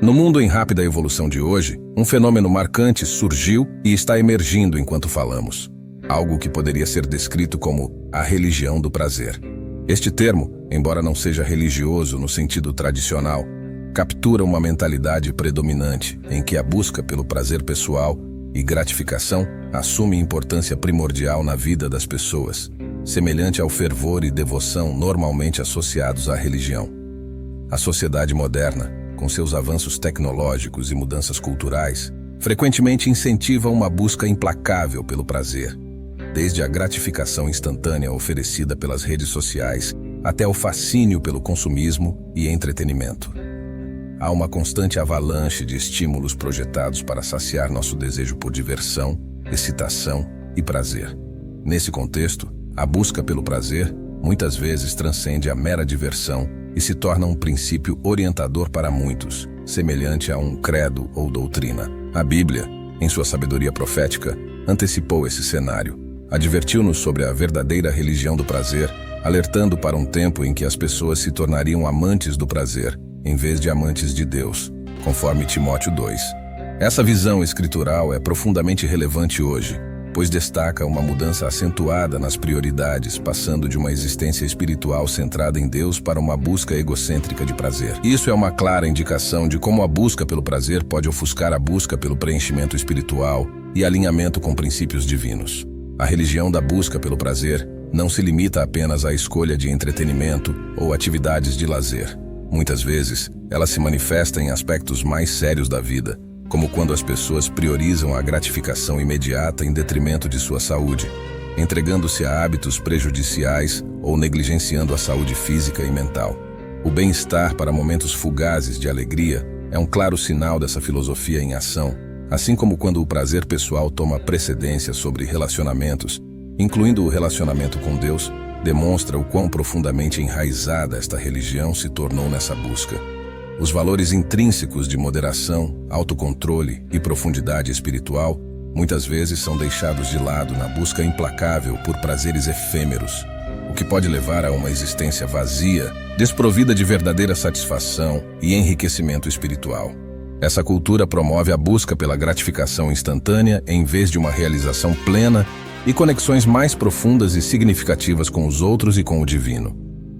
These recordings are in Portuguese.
No mundo em rápida evolução de hoje, um fenômeno marcante surgiu e está emergindo enquanto falamos. Algo que poderia ser descrito como a religião do prazer. Este termo, embora não seja religioso no sentido tradicional, captura uma mentalidade predominante em que a busca pelo prazer pessoal e gratificação assume importância primordial na vida das pessoas, semelhante ao fervor e devoção normalmente associados à religião. A sociedade moderna, com seus avanços tecnológicos e mudanças culturais, frequentemente incentiva uma busca implacável pelo prazer, desde a gratificação instantânea oferecida pelas redes sociais até o fascínio pelo consumismo e entretenimento. Há uma constante avalanche de estímulos projetados para saciar nosso desejo por diversão, excitação e prazer. Nesse contexto, a busca pelo prazer muitas vezes transcende a mera diversão e se torna um princípio orientador para muitos, semelhante a um credo ou doutrina. A Bíblia, em sua sabedoria profética, antecipou esse cenário. Advertiu-nos sobre a verdadeira religião do prazer, alertando para um tempo em que as pessoas se tornariam amantes do prazer, em vez de amantes de Deus, conforme Timóteo 2. Essa visão escritural é profundamente relevante hoje, pois destaca uma mudança acentuada nas prioridades, passando de uma existência espiritual centrada em Deus para uma busca egocêntrica de prazer. Isso é uma clara indicação de como a busca pelo prazer pode ofuscar a busca pelo preenchimento espiritual e alinhamento com princípios divinos. A religião da busca pelo prazer não se limita apenas à escolha de entretenimento ou atividades de lazer. Muitas vezes, ela se manifesta em aspectos mais sérios da vida, como quando as pessoas priorizam a gratificação imediata em detrimento de sua saúde, entregando-se a hábitos prejudiciais ou negligenciando a saúde física e mental. O bem-estar para momentos fugazes de alegria é um claro sinal dessa filosofia em ação, assim como quando o prazer pessoal toma precedência sobre relacionamentos, incluindo o relacionamento com Deus, demonstra o quão profundamente enraizada esta religião se tornou nessa busca. Os valores intrínsecos de moderação, autocontrole e profundidade espiritual muitas vezes são deixados de lado na busca implacável por prazeres efêmeros, o que pode levar a uma existência vazia, desprovida de verdadeira satisfação e enriquecimento espiritual. Essa cultura promove a busca pela gratificação instantânea em vez de uma realização plena e conexões mais profundas e significativas com os outros e com o divino.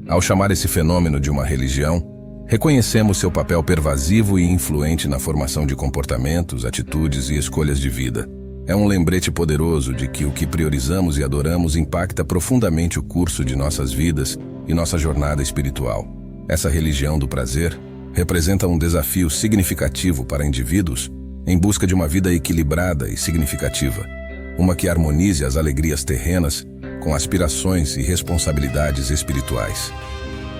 Ao chamar esse fenômeno de uma religião, reconhecemos seu papel pervasivo e influente na formação de comportamentos, atitudes e escolhas de vida. É um lembrete poderoso de que o que priorizamos e adoramos impacta profundamente o curso de nossas vidas e nossa jornada espiritual. Essa religião do prazer representa um desafio significativo para indivíduos em busca de uma vida equilibrada e significativa, uma que harmonize as alegrias terrenas com aspirações e responsabilidades espirituais.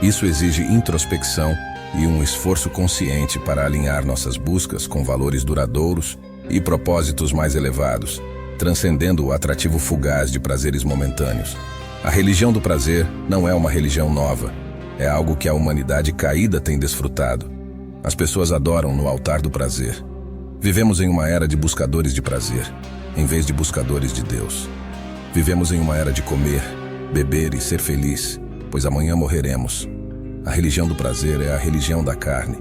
Isso exige introspecção e um esforço consciente para alinhar nossas buscas com valores duradouros e propósitos mais elevados, transcendendo o atrativo fugaz de prazeres momentâneos. A religião do prazer não é uma religião nova, é algo que a humanidade caída tem desfrutado. As pessoas adoram no altar do prazer. Vivemos em uma era de buscadores de prazer, em vez de buscadores de Deus. Vivemos em uma era de comer, beber e ser feliz, pois amanhã morreremos. A religião do prazer é a religião da carne,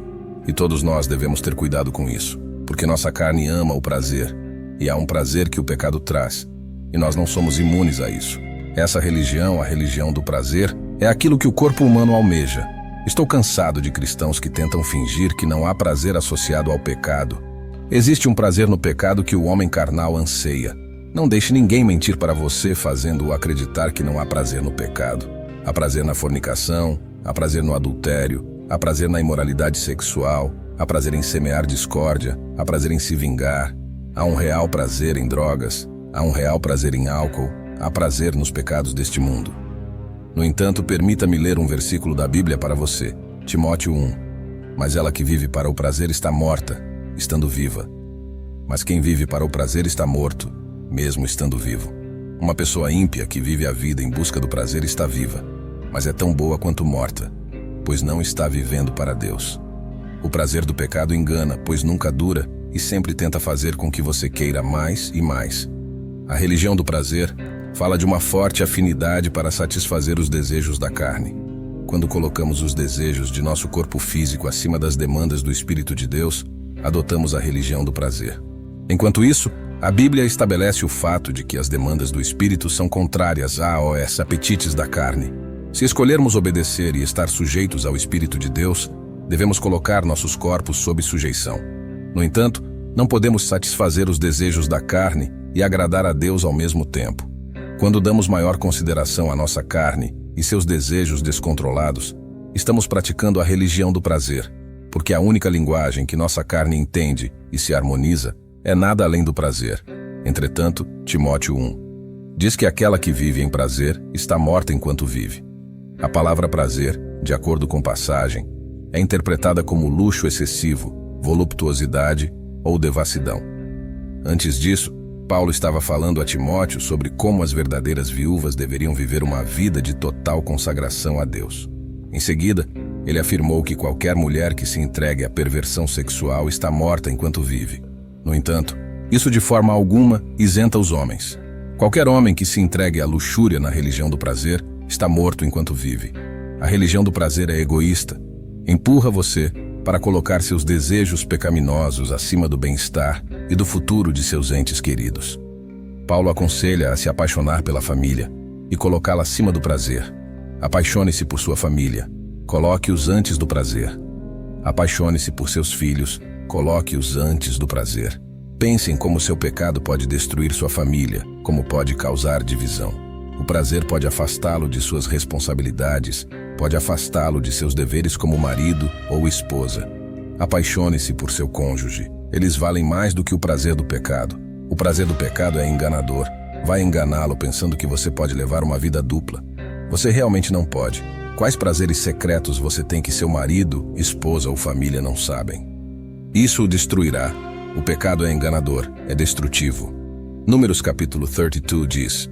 e todos nós devemos ter cuidado com isso, porque nossa carne ama o prazer, e há um prazer que o pecado traz, e nós não somos imunes a isso. Essa religião, a religião do prazer, é aquilo que o corpo humano almeja. Estou cansado de cristãos que tentam fingir que não há prazer associado ao pecado. Existe um prazer no pecado que o homem carnal anseia. Não deixe ninguém mentir para você fazendo-o acreditar que não há prazer no pecado. Há prazer na fornicação, há prazer no adultério, há prazer na imoralidade sexual, há prazer em semear discórdia, há prazer em se vingar, há um real prazer em drogas, há um real prazer em álcool, há prazer nos pecados deste mundo. No entanto, permita-me ler um versículo da Bíblia para você, Timóteo 1. Mas ela que vive para o prazer está morta, estando viva. Mas quem vive para o prazer está morto, mesmo estando vivo. Uma pessoa ímpia que vive a vida em busca do prazer está viva, mas é tão boa quanto morta, pois não está vivendo para Deus. O prazer do pecado engana, pois nunca dura e sempre tenta fazer com que você queira mais e mais. A religião do prazer fala de uma forte afinidade para satisfazer os desejos da carne. quando colocamos os desejos de nosso corpo físico acima das demandas do Espírito de Deus, adotamos a religião do prazer. Enquanto isso, a Bíblia estabelece o fato de que as demandas do Espírito são contrárias aos apetites da carne. Se escolhermos obedecer e estar sujeitos ao Espírito de Deus, devemos colocar nossos corpos sob sujeição. No entanto, não podemos satisfazer os desejos da carne e agradar a Deus ao mesmo tempo. Quando damos maior consideração à nossa carne e seus desejos descontrolados, estamos praticando a religião do prazer, porque a única linguagem que nossa carne entende e se harmoniza é nada além do prazer. Entretanto, Timóteo 1 diz que aquela que vive em prazer está morta enquanto vive. A palavra prazer, de acordo com passagem, é interpretada como luxo excessivo, voluptuosidade ou devassidão. Antes disso, Paulo estava falando a Timóteo sobre como as verdadeiras viúvas deveriam viver uma vida de total consagração a Deus. Em seguida, ele afirmou que qualquer mulher que se entregue à perversão sexual está morta enquanto vive. No entanto, isso de forma alguma isenta os homens. Qualquer homem que se entregue à luxúria na religião do prazer está morto enquanto vive. A religião do prazer é egoísta. Empurra você para colocar seus desejos pecaminosos acima do bem-estar e do futuro de seus entes queridos. Paulo aconselha a se apaixonar pela família e colocá-la acima do prazer. Apaixone-se por sua família, coloque-os antes do prazer. Apaixone-se por seus filhos, coloque-os antes do prazer. Pense em como seu pecado pode destruir sua família, como pode causar divisão. O prazer pode afastá-lo de suas responsabilidades, pode afastá-lo de seus deveres como marido ou esposa. Apaixone-se por seu cônjuge. Eles valem mais do que o prazer do pecado. O prazer do pecado é enganador. Vai enganá-lo pensando que você pode levar uma vida dupla. Você realmente não pode. Quais prazeres secretos você tem que seu marido, esposa ou família não sabem? Isso o destruirá. O pecado é enganador, é destrutivo. Números capítulo 32 diz: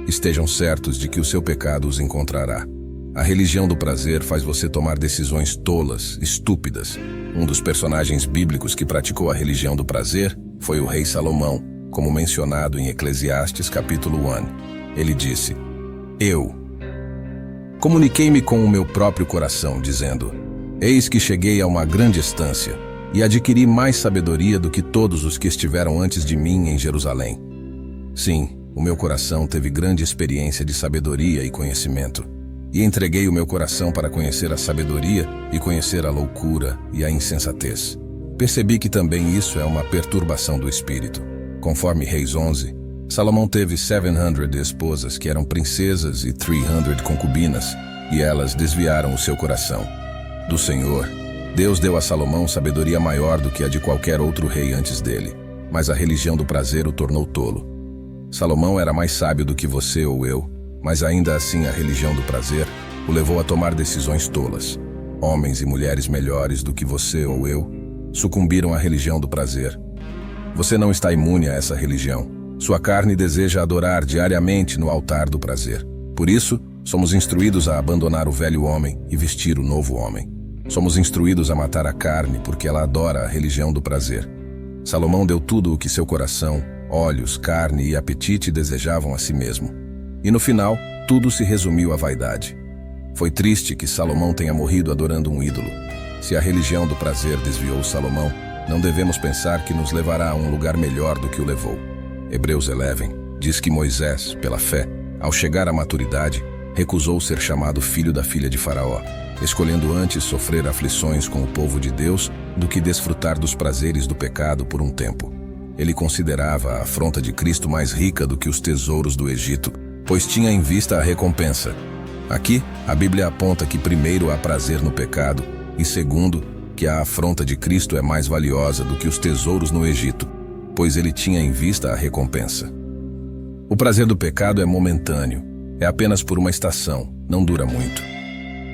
estejam certos de que o seu pecado os encontrará. A religião do prazer faz você tomar decisões tolas, estúpidas. Um dos personagens bíblicos que praticou a religião do prazer foi o rei Salomão, como mencionado em Eclesiastes capítulo 1. Ele disse: eu comuniquei-me com o meu próprio coração, dizendo: eis que cheguei a uma grande estância, e adquiri mais sabedoria do que todos os que estiveram antes de mim em Jerusalém. Sim, o meu coração teve grande experiência de sabedoria e conhecimento, e entreguei o meu coração para conhecer a sabedoria e conhecer a loucura e a insensatez. Percebi que também isso é uma perturbação do espírito. Conforme Reis 11, Salomão teve 700 esposas que eram princesas e 300 concubinas, e elas desviaram o seu coração do Senhor. Deus deu a Salomão sabedoria maior do que a de qualquer outro rei antes dele, mas a religião do prazer o tornou tolo. Salomão era mais sábio do que você ou eu, mas ainda assim a religião do prazer o levou a tomar decisões tolas. Homens e mulheres melhores do que você ou eu sucumbiram à religião do prazer. Você não está imune a essa religião. Sua carne deseja adorar diariamente no altar do prazer. Por isso, somos instruídos a abandonar o velho homem e vestir o novo homem. Somos instruídos a matar a carne porque ela adora a religião do prazer. Salomão deu tudo o que seu coração, olhos, carne e apetite desejavam a si mesmo. E no final, tudo se resumiu à vaidade. Foi triste que Salomão tenha morrido adorando um ídolo. Se a religião do prazer desviou Salomão, não devemos pensar que nos levará a um lugar melhor do que o levou. Hebreus 11 diz que Moisés, pela fé, ao chegar à maturidade, recusou ser chamado filho da filha de Faraó, escolhendo antes sofrer aflições com o povo de Deus do que desfrutar dos prazeres do pecado por um tempo. Ele considerava a afronta de Cristo mais rica do que os tesouros do Egito, pois tinha em vista a recompensa. Aqui, a Bíblia aponta que primeiro há prazer no pecado e segundo, que a afronta de Cristo é mais valiosa do que os tesouros no Egito, pois ele tinha em vista a recompensa. O prazer do pecado é momentâneo, é apenas por uma estação, não dura muito.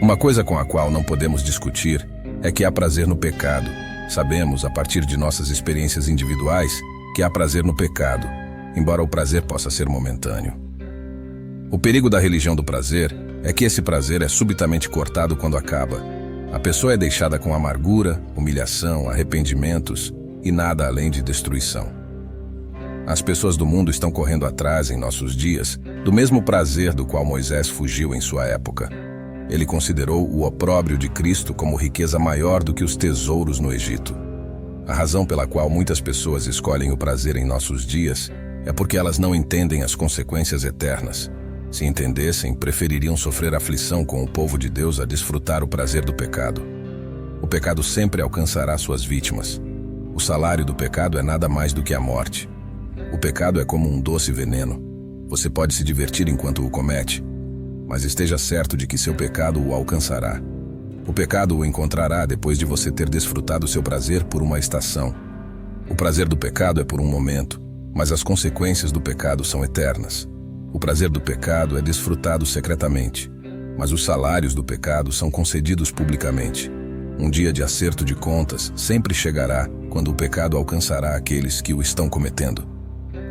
Uma coisa com a qual não podemos discutir é que há prazer no pecado. Sabemos, a partir de nossas experiências individuais, que há prazer no pecado, embora o prazer possa ser momentâneo. O perigo da religião do prazer é que esse prazer é subitamente cortado quando acaba. A pessoa é deixada com amargura, humilhação, arrependimentos e nada além de destruição. As pessoas do mundo estão correndo atrás, em nossos dias, do mesmo prazer do qual Moisés fugiu em sua época. Ele considerou o opróbrio de Cristo como riqueza maior do que os tesouros no Egito. A razão pela qual muitas pessoas escolhem o prazer em nossos dias é porque elas não entendem as consequências eternas. Se entendessem, prefeririam sofrer aflição com o povo de Deus a desfrutar o prazer do pecado. O pecado sempre alcançará suas vítimas. O salário do pecado é nada mais do que a morte. O pecado é como um doce veneno. Você pode se divertir enquanto o comete, mas esteja certo de que seu pecado o alcançará. O pecado o encontrará depois de você ter desfrutado seu prazer por uma estação. O prazer do pecado é por um momento, mas as consequências do pecado são eternas. O prazer do pecado é desfrutado secretamente, mas os salários do pecado são concedidos publicamente. Um dia de acerto de contas sempre chegará quando o pecado alcançará aqueles que o estão cometendo.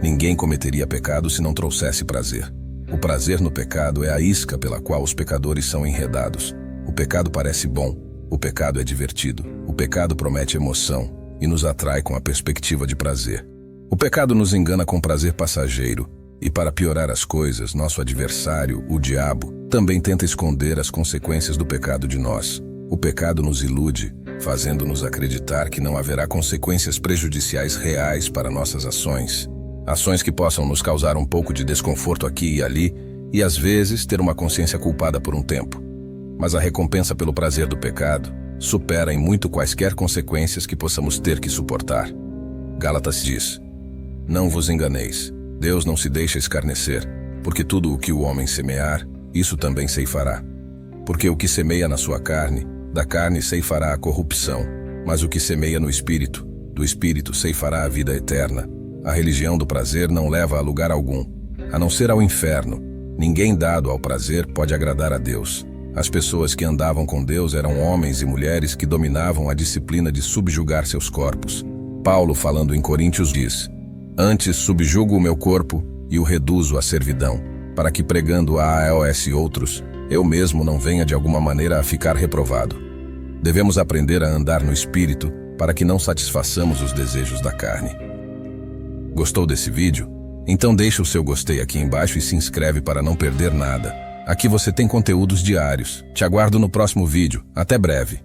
Ninguém cometeria pecado se não trouxesse prazer. O prazer no pecado é a isca pela qual os pecadores são enredados. O pecado parece bom, o pecado é divertido, o pecado promete emoção e nos atrai com a perspectiva de prazer. O pecado nos engana com prazer passageiro e, para piorar as coisas, nosso adversário, o diabo, também tenta esconder as consequências do pecado de nós. O pecado nos ilude, fazendo-nos acreditar que não haverá consequências prejudiciais reais para nossas ações. Ações que possam nos causar um pouco de desconforto aqui e ali e, às vezes, ter uma consciência culpada por um tempo. Mas a recompensa pelo prazer do pecado supera em muito quaisquer consequências que possamos ter que suportar. Gálatas diz: Não vos enganeis, Deus não se deixa escarnecer, porque tudo o que o homem semear, isso também ceifará. Porque o que semeia na sua carne, da carne ceifará a corrupção, mas o que semeia no Espírito, do Espírito ceifará a vida eterna. A religião do prazer não leva a lugar algum, a não ser ao inferno. Ninguém dado ao prazer pode agradar a Deus. As pessoas que andavam com Deus eram homens e mulheres que dominavam a disciplina de subjugar seus corpos. Paulo, falando em Coríntios, diz: Antes subjugo o meu corpo e o reduzo à servidão, para que, pregando a AOS e outros, eu mesmo não venha de alguma maneira a ficar reprovado. Devemos aprender a andar no Espírito para que não satisfaçamos os desejos da carne. Gostou desse vídeo? Então deixa o seu gostei aqui embaixo e se inscreve para não perder nada. Aqui você tem conteúdos diários. Te aguardo no próximo vídeo. Até breve.